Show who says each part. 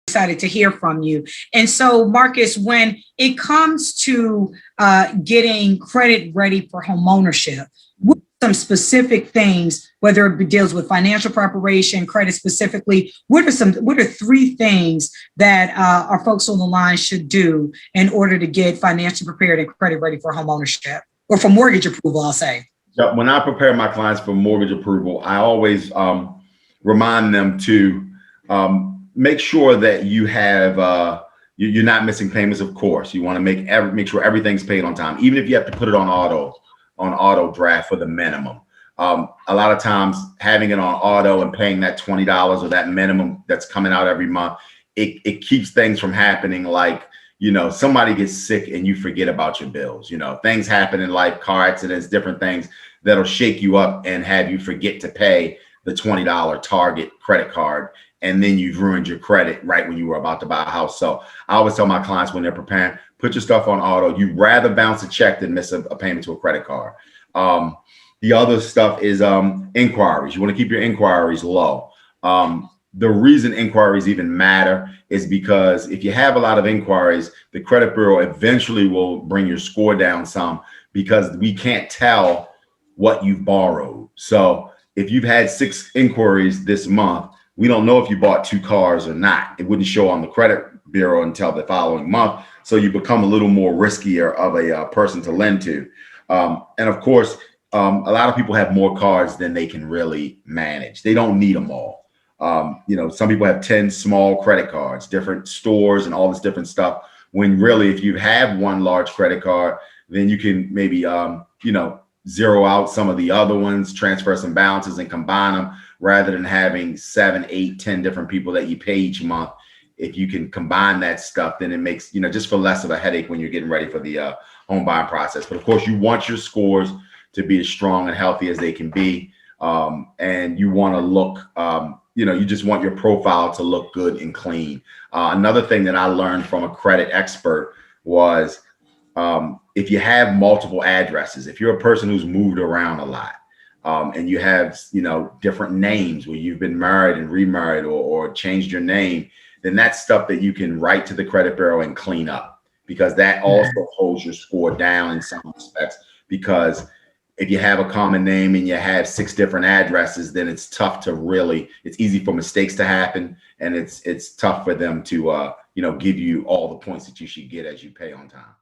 Speaker 1: excited to hear from you. And so, Marcus, when it comes to getting credit ready for home ownership, what are some specific things, whether it deals with financial preparation, credit specifically, what are three things that our folks on the line should do in order to get financially prepared and credit ready for home ownership or for mortgage approval, I'll say?
Speaker 2: Yeah, when I prepare my clients for mortgage approval, I always remind them to make sure that you have you're not missing payments. Of course, you want to make sure everything's paid on time, even if you have to put it on auto draft for the minimum. A lot of times having it on auto and paying that $20 or that minimum that's coming out every month, it keeps things from happening. Like, you know, somebody gets sick and you forget about your bills. You know, things happen in life, car accidents, different things that'll shake you up and have you forget to pay the $20 Target credit card. And then you've ruined your credit right when you were about to buy a house. So I always tell my clients when they're preparing, put your stuff on auto. You'd rather bounce a check than miss a payment to a credit card. The other stuff is inquiries. You want to keep your inquiries low. The reason inquiries even matter is because if you have a lot of inquiries, the credit bureau eventually will bring your score down some, because we can't tell what you've borrowed. So if you've had 6 inquiries this month, we don't know if you bought 2 cars or not. It wouldn't show on the credit bureau until the following month. So you become a little more riskier of a person to lend to. And of course, a lot of people have more cards than they can really manage. They don't need them all. You know, some people have 10 small credit cards, different stores and all this different stuff. When really, if you have one large credit card, then you can maybe, you know, zero out some of the other ones, transfer some balances and combine them, rather than having 7, 8, 10 different people that you pay each month. If you can combine that stuff, then it makes, you know, just for less of a headache when you're getting ready for the home buying process. But of course, you want your scores to be as strong and healthy as they can be. And you want to look, you know, you just want your profile to look good and clean. Another thing that I learned from a credit expert was if you have multiple addresses, if you're a person who's moved around a lot, and you have, you know, different names where you've been married and remarried or changed your name, then that's stuff that you can write to the credit bureau and clean up, because that also holds your score down in some respects. Because if you have a common name and you have 6 different addresses, then it's tough to really, it's easy for mistakes to happen, and it's tough for them to, you know, give you all the points that you should get as you pay on time.